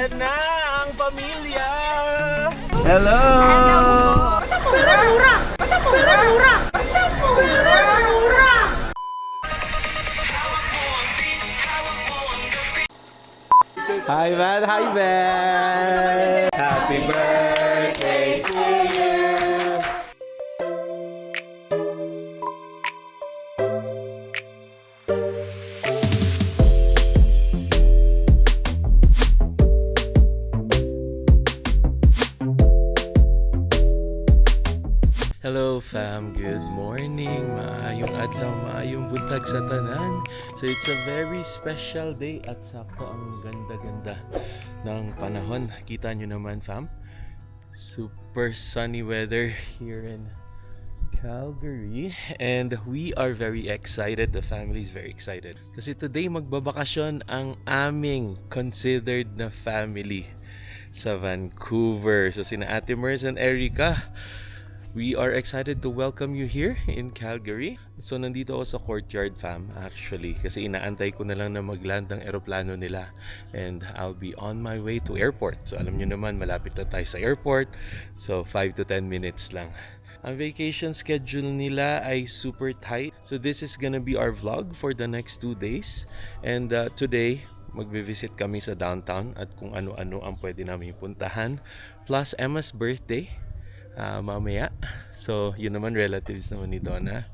Ayan na ang pamilya! Hello! Pura-pura! Pura-pura! Pura-pura! Hi man! Hi Ben! Happy birthday to you! Hello fam, good morning, maayong adlaw, maayong buntag sa tanan. So it's a very special day at sakto ang ganda-ganda ng panahon. Kita nyo naman fam, super sunny weather here in Calgary and we are very excited, the family is very excited. Kasi today magbabakasyon ang aming considered na family sa Vancouver. So sina Ate Mers and Erica, we are excited to welcome you here in Calgary. So nandito ako sa courtyard fam actually kasi inaantay ko na lang na mag-land ang eroplano nila and I'll be on my way to airport. So alam nyo naman malapit na tayo sa airport. So 5 to 10 minutes lang. Ang vacation schedule nila ay super tight. So this is gonna be our vlog for the next 2 days. And today magbe-visit kami sa downtown at kung ano-ano ang pwede namin puntahan. Plus Emma's birthday. Mamaya. So, yun naman relatives naman ni Donna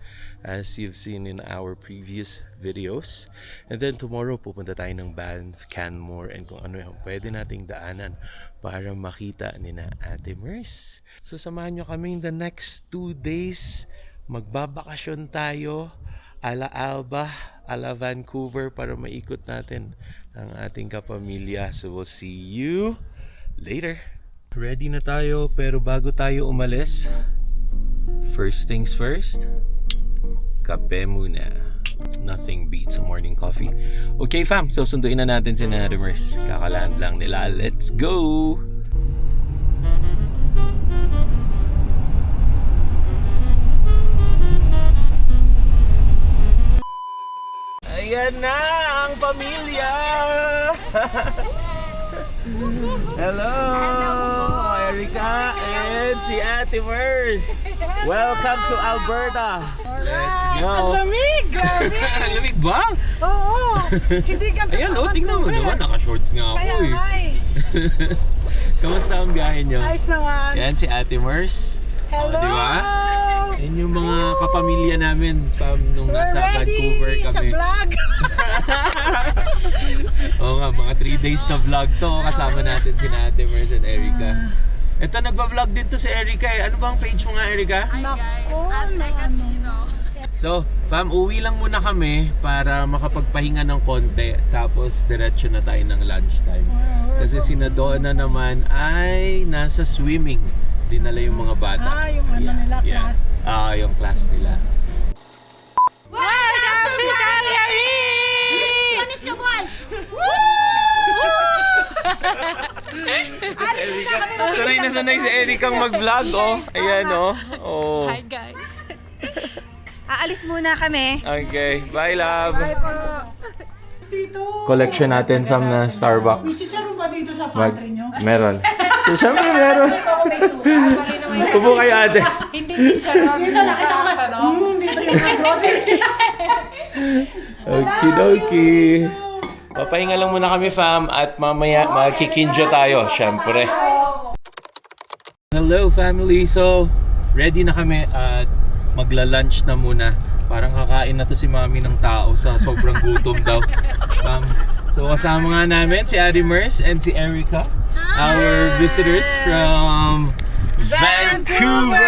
as you've seen in our previous videos. And then tomorrow pupunta tayo ng Banff, Canmore and kung ano yung pwede nating daanan para makita ni na Ate Mers. So, samahan nyo kami in the next 2 days. Magbabakasyon tayo ala Alba, ala Vancouver para maikot natin ang ating kapamilya. So, we'll see you later. Ready na tayo pero bago tayo umalis, first things first, kape muna. Nothing beats a morning coffee. Okay fam, so sunduin na natin si Ate Mers. Kakaland lang nila. Let's go! Ayan na ang pamilya! Hello! Erica and si Ate Mers! Welcome to Alberta! Let's go! Ang lamig! Grabe! Lamig ba? Oo! Hindi ka Ayan o, tingnan mo naman, naka-shorts nga ako Kaya eh. nga eh. Kamusta ang biyahe nyo? Ayos naman. Yan si Ate Mers. Hello! O, diba? Yan yung mga kapamilya namin fam nung nasa We're Vancouver ready sa kami. vlog! Oo nga, mga 3 days na vlog to. Kasama natin si Ate Mers and Erica. Ito, nagba-vlog din to si Erica eh. Ano bang page mo nga, Erica? Nako, ano. So, fam, uwi lang muna kami para makapagpahinga ng konti. Tapos, diretso na tayo ng lunchtime. Kasi si Donna naman ay nasa swimming. Dinala yung mga bata. Yung ano nila, class. Yung class nila. Welcome to Calgary! Panis ka, boy! Sanay si Erica ang mag-vlog, oh. Ayan, oh. Oh. Hi guys. Aalis muna kami. Okay, bye love. Bye po. Dito. Collection natin fam na Starbucks. May chicharon ba dito sa pantry nyo? Meron. So, syempre meron. Upo kayo ate. Hindi chicharon. Dito, nakita ko. Dito yung mga grocery. Okidoki. Papahinga lang muna kami fam at mamaya magkikinjo tayo, syempre. Hello family, so ready na kami at magla-lunch na muna. Parang kakain na to si mami ng tao sa sobrang gutom daw. So kasama nga namin si Ate Mers and si Erica, our visitors from Vancouver!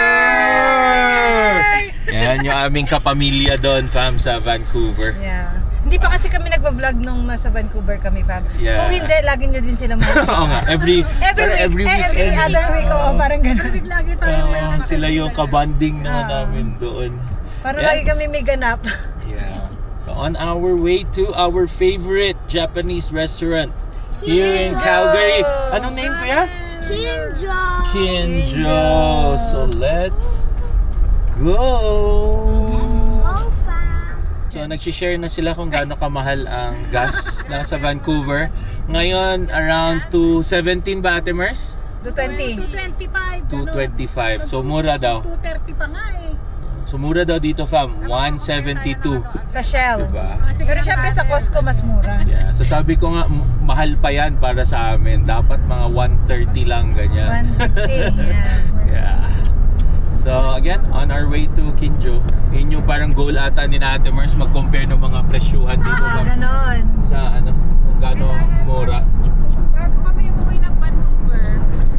Yan yung aming kapamilya doon fam sa Vancouver. Yeah. Hindi pa kasi kami nagba-vlog nung nasa Vancouver kami, fam. Yeah. Kung hindi, lagi nyo din sila makikita. Oo nga, every Every other week, parang gano'n. Lagi tayo sila yung kabanding na namin doon. Parang Yeah. lagi kami may ganap. Yeah. So on our way to our favorite Japanese restaurant here in Calgary. Anong name kuya? Kinjo! Kinjo. So let's go. So nagsishare na sila kung gaano kamahal ang gas na sa Vancouver. Ngayon, around 217 ba, Ate Mers? 220. 225. 225. So, mura daw. 230 pa nga eh. So, mura daw dito, fam. 172. Sa Shell. Diba? Pero syempre sa Costco mas mura. Yeah. So, sabi ko nga, mahal pa yan para sa amin. Dapat mga 130 lang, ganyan. 150. Yan. Yeah. So, again, on our way to Kinjo. Yun yung parang goal ata ni Ate Mers, mag-compare ng mga presyuhan dito Ganon. sa ano, kung gaano mura. Bago kami umuwi ng Vancouver,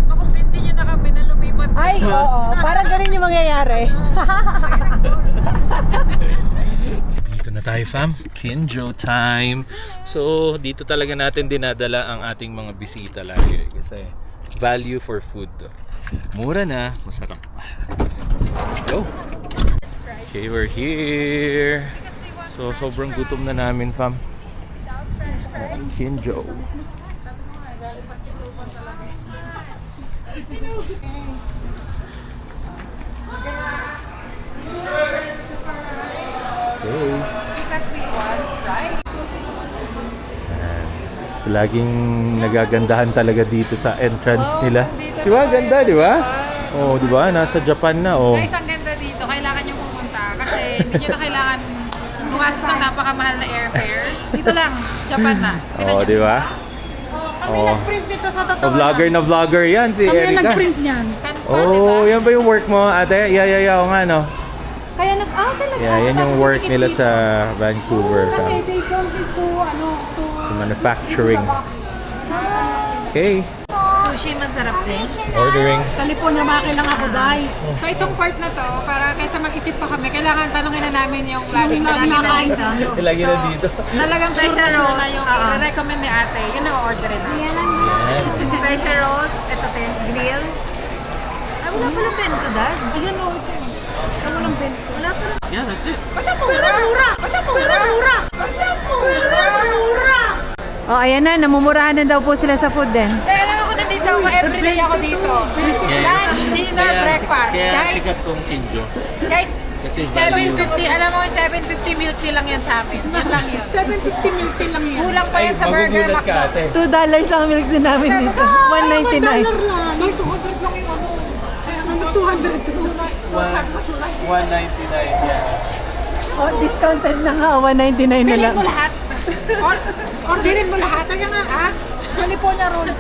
makumbinsin nyo na kami na lumipat. Ay, oo. Parang ganun yung mangyayari. Dito na tayo, fam. Kinjo time. So, dito talaga natin dinadala ang ating mga bisita lagi. Kasi value for food. Mura na, masarap pa. Let's go. Okay, we're here. So, sobrang gutom na namin, fam. Kinjo. Okay. Because we want, right? So laging nagagandahan talaga dito sa entrance nila. Di ba? Ganda, di ba? Oh, di ba? Nasa Japan na, oh. Guys, ang ganda dito. Kailangan nyo pumunta kasi hindi nyo na kailangan gumastos ng napakamahal na airfare. Dito lang, Japan na. Tingnan Oh, nyo. di ba? Kami Oh. nag-print dito sa totoo. Vlogger na vlogger yan, si Kami Erika. nag-print niyan. San pa, di ba? Oh, yan ba yung work mo, ate? Yeah, oo nga, no? Kaya talaga. Yeah, yan yung work nila sa Vancouver. Kasi fam. they don't need to, Sa manufacturing. Okay, Sushi masarap din. ordering. California makil lang ako, dai. So itong part na to, para kaysa mag-isip pa kami, kailangan tanungin na namin yung laging Lagi na kain dito. Lagi So, na dito. talagang sure Special na sure na rolls, yung oo. i-recommend ni ate. Yun ang orderin na. Yan. Special roast. Ito te, grill. Ay, wala palang bento, Dad. Ayan o, ito. Ito lang bento. Wala palang. Yeah, that's it. Oh, ayan na. Namumurahan na daw po sila sa food din. Eh, alam ako nandito ako, everyday ako dito. Lunch, dinner, breakfast. Kaya Guys, sikat tong Kinjo. guys, Kasi value. 750, alam mo, 750 milk tea lang yan sa amin. Yan lang yun. 750 milk tea lang yan. Kulang pa yan sa burger, magugulat ka, McDo. ate. $2 lang ang milk din namin dito. $1.99. $1 lang. Dahil 200 lang yung ano. Kaya ano, 200 $199, yeah. Oh, discounted na nga. $1.99 na Bilhin lang. mo lahat. Orderin mo lahat. Kaya nga, California roll.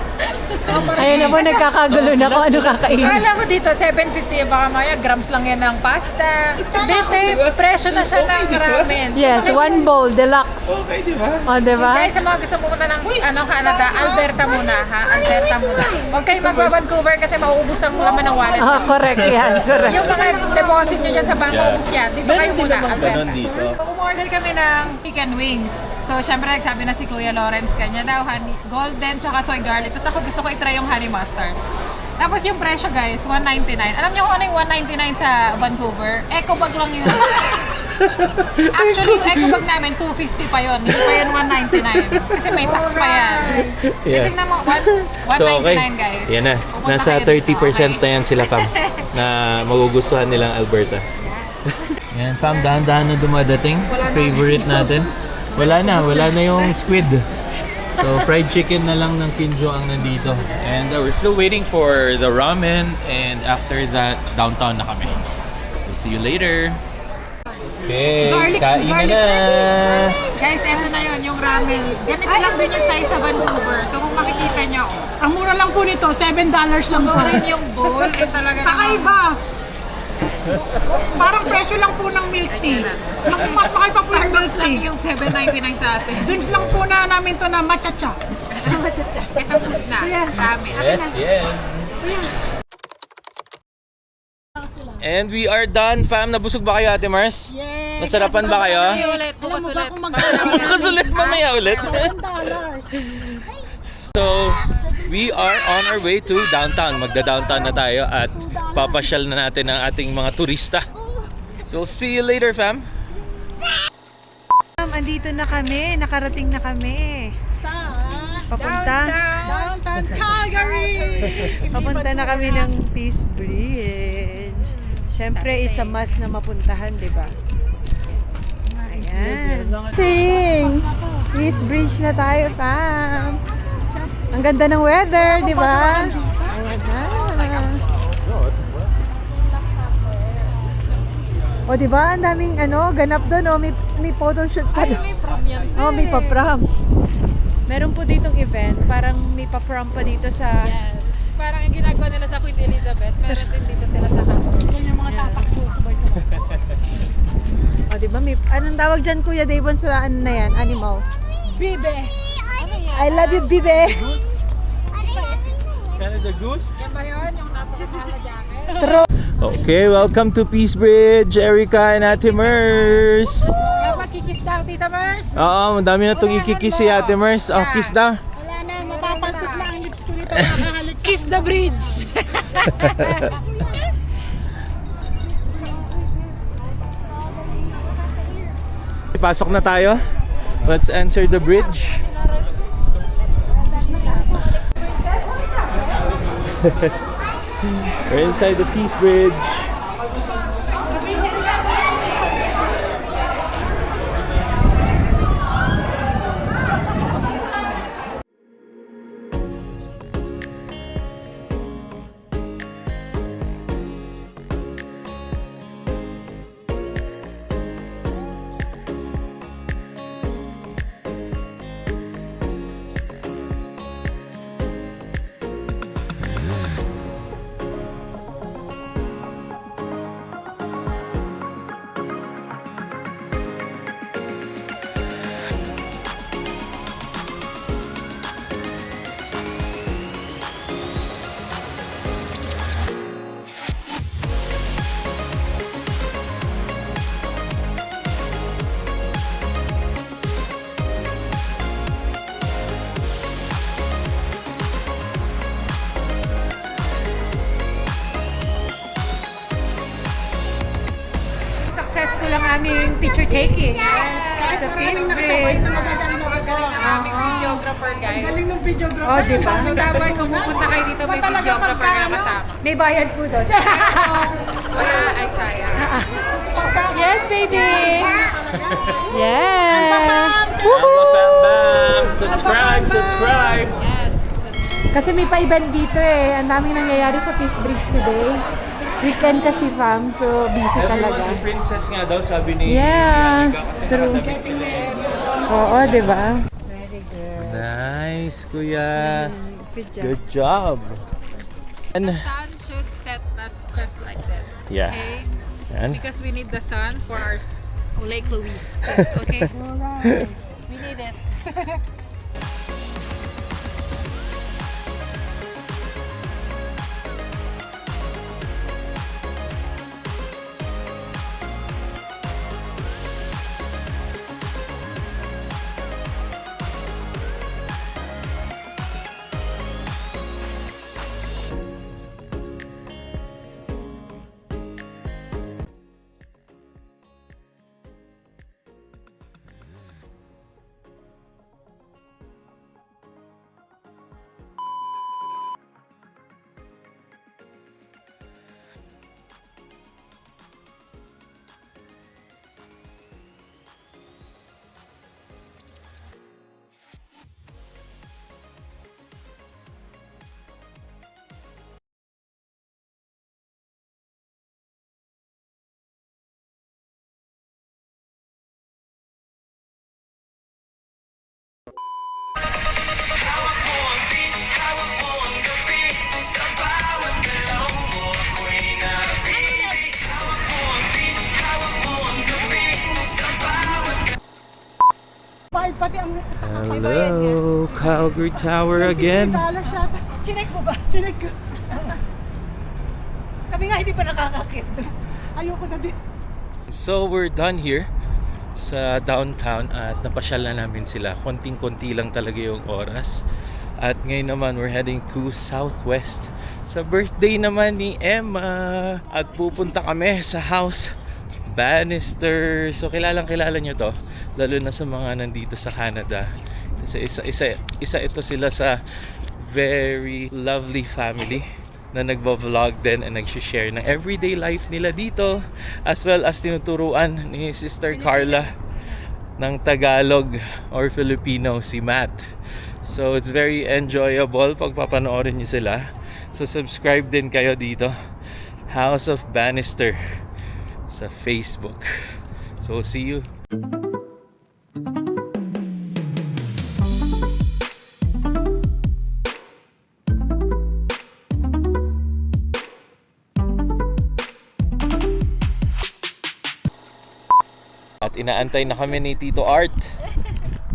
Ayun na po, nagkakagulo na kung ano kakainin. Kala ko dito, 750 yung baka maya, grams lang yan ng pasta. Dito, presyo na siya ng ramen. Yes, one bowl, deluxe. Okay, di ba? Oh, diba? Guys, sa mga gusto pumunta ng Canada, Alberta muna ha. Alberta muna. Huwag kayong magba-Vancouver kasi mauubos ang laman ng wallet. Ah, correct yan, correct. Yung mga deposit nyo dyan sa bangko, ubos yan. Dito kayo muna, Alberta. Ganon dito. Umorder kami ng chicken wings. So, syempre, nagsabi na si Kuya Lawrence, kanya daw, honey, golden, tsaka soy garlic. Tapos ako gusto ko i-try yung honey mustard. Tapos yung presyo, guys, $199. Alam niyo kung ano yung $199 sa Vancouver? Eco bag lang yun. Actually, yung eco bag namin, $250 pa yun. Hindi pa yun $199. Kasi may tax pa yan. Yeah. Tingnan mo, So, okay. $199, guys. Yan na. Pupunta Nasa kayo dito, 30% na okay? yan sila, fam. Na magugustuhan nilang Alberta. Yan, fam, dahan-dahan na dumadating. Favorite natin. Wala na yung squid. So, fried chicken na lang ng Kinjo ang nandito. And we're still waiting for the ramen. And after that, downtown na kami. We'll see you later. Okay, kain na. Guys, eto na yun, yung ramen. Ganito lang din yung size sa Vancouver. So, kung makikita nyo, Ang mura lang po nito, $7 lang po. rin yung bowl, eh talaga Kakaiba. Parang presyo lang po ng milk tea. Mas mahal pa po yung milk Starbucks lang tea. yung $7.99 sa atin. Drinks lang po na namin to na matcha-cha. Ito food na, ramen. Yes. And we are done, fam. Nabusog ba kayo, Ate Mars? Yes. Nasarapan ba kayo? Mamaya ulit, bukas Alam mo ba ulit. kung mag- Bukas ulit, mamaya ulit. So, we are on our way to downtown. Magda-downtown na tayo at papasyal na natin ang ating mga turista. So, see you later, fam. Andito na kami. Nakarating na kami. Sa Papunta. Downtown Calgary. Papunta na kami ng Peace Bridge. Siyempre, it's a must na mapuntahan, di ba? Ayan. Ting! Peace Bridge na tayo, fam. Ang ganda ng weather, di ba? Ayan na. O, di ba? Ang daming ganap doon. Oh, may photo shoot pa doon. Oh, may pa-prom. Meron po ditong event. Parang may pa-prom pa dito sa... Yes. Parang yung ginagawa nila sa Queen Elizabeth, meron din dito sila sa Hanggang. Yan yung mga tatakbo, sabay-sabay. O, di ba? Anong tawag dyan, Kuya Davon, sa ano na yan? Animal. Bibe! I love you, Bibe. Canada Goose? Yan ba yun? Yung napakamahal na jacket? True. Okay, welcome to Peace Bridge, Erica and Ate Mers. Dapat kikis daw, Tita Mers. Oo, madami na itong ikikis si Ate Mers. Oh, kiss daw. Wala na, mapapaltos na ang lips ko nito. Nakahalik. Kiss the bridge. Pasok na tayo. Let's enter the bridge. We're inside the Peace Bridge. Successful ang aming picture taking. Yes, sa Peace Bridge. Galing na aming videographer, guys. Galing ng videographer. Oh, di ba? So dapat kung pupunta kayo dito, may videographer na kasama. May bayad po doon. Wala, ay sayang. Yes, baby! Yeah! Alpha Fam Bam! Subscribe! Yes. Kasi may pa-event dito eh. Ang daming nangyayari sa Peace Bridge today. Weekend kasi, fam. So, busy talaga. Everyone princess nga daw, sabi ni Yeah, Erica, kasi true. nakadamit sila eh. Oo, di ba? Very good. Nice, kuya. Good job. Good job. And, Sun should set us just like this. Yeah. Okay? and Because we need the sun for our Lake Louise. Okay? We need it. Pati ang hello, Calgary Tower again. $20 siya. Chinek mo ba? Chinek ko. Kami nga hindi pa nakakakit. Ayoko na din. So we're done here sa downtown at napasyal na namin sila. Konting-konti lang talaga yung oras. At ngayon naman we're heading to Southwest sa birthday naman ni Emma. At pupunta kami sa House Bannister. So kilalang kilala nyo to, lalo na sa mga nandito sa Canada. Kasi isa ito sila sa very lovely family na nagba-vlog din and nag-share ng everyday life nila dito, as well as tinuturuan ni Sister Carla ng Tagalog or Filipino si Matt. So it's very enjoyable pag papanoorin niyo sila. So subscribe din kayo dito, House of Bannister sa Facebook. So see you. At inaantay na kami ni Tito Art.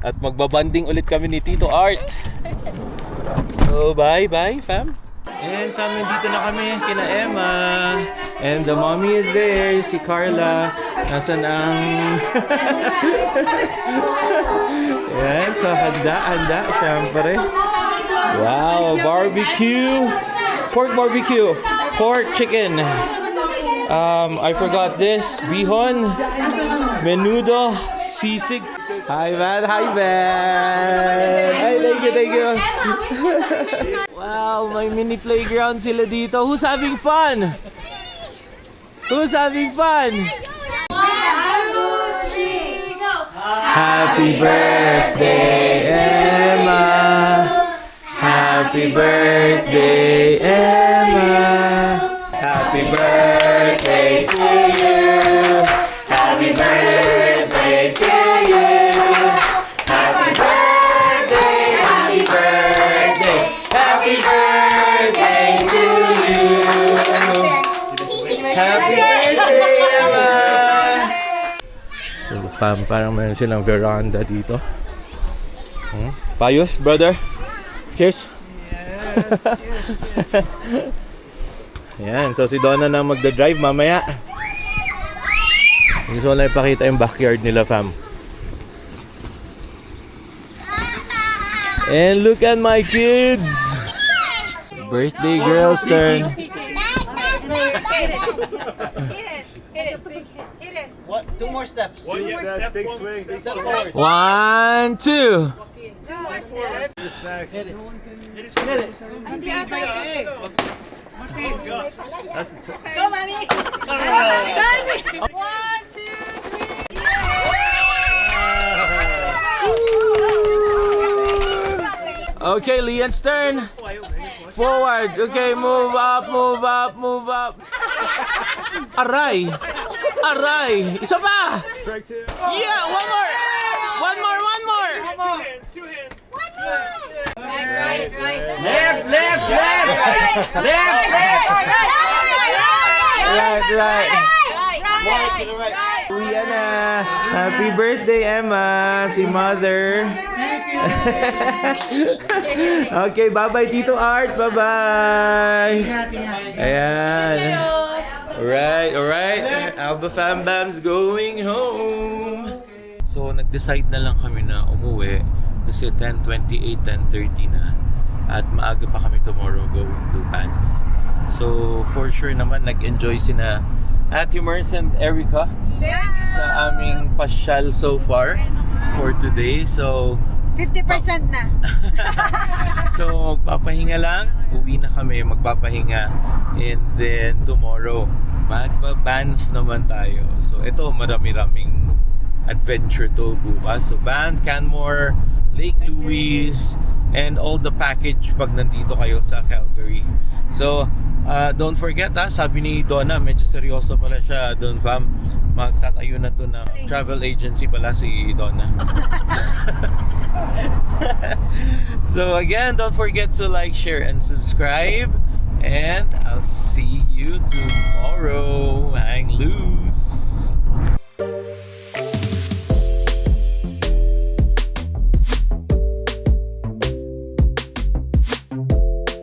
At magbabanding ulit kami ni Tito Art. So bye fam. And fam, nandito na kami kina Emma. And the mommy is there, si Carla. Nasaan ang... Yan, so handa, syempre. Wow, barbecue. Pork barbecue. Pork chicken. I forgot this. Bihon. Menudo. Sisig. Hi, man. Hi, man. Hi, thank you. Wow, may mini playground sila dito. Who's having fun? Who's having fun? Happy birthday, Emma. Happy birthday, Emma. Happy birthday to you. Happy birthday to you. Happy birthday, happy birthday, happy birthday to you. Happy birthday, Emma. So, parang meron silang veranda dito. Payos, brother. Cheers. Yes, cheers. Yan, so si Donna na magda-drive mamaya. Gusto ko lang ipakita yung backyard nila, fam. And look at my kids! Birthday girl's turn. What? 2 more steps. One more step, big swing, big Step swing. forward. 1, 2. Hit it. Hit it. Hit it. Hey. Go, Manny. 1, 2, 3. Okay, Leon's turn. Forward. Okay, move up, move up, move up. Aray! Aray! Isa pa! Strike two. Yeah, one more! One more, one more! Two hands. Right. Left, left, left. Left, left. Right. More to the right. Uwi na. Happy birthday, Emma. Si Mother. Okay, bye-bye, Tito Art. Bye-bye. Ayan. Alright. Alba Fam Bam's going home. So, nag-decide na lang kami na umuwi kasi 10:28, 10:30 na. At maaga pa kami tomorrow going to Banff. So, for sure naman, nag-enjoy sina Ate Merce and Erica sa aming pasyal so far for today. So, 50% na. so magpapahinga lang, uwi na kami, magpapahinga, and then tomorrow magba-Banff naman tayo. So ito, marami-raming adventure to bukas. So Banff, Canmore, Lake Louise, and all the package pag nandito kayo sa Calgary. So don't forget, sabi ni Donna, medyo seryoso pala siya doon, fam. Magtatayo na to ng travel agency pala si Donna. So again, don't forget to like, share, and subscribe. And I'll see you tomorrow. Hang loose.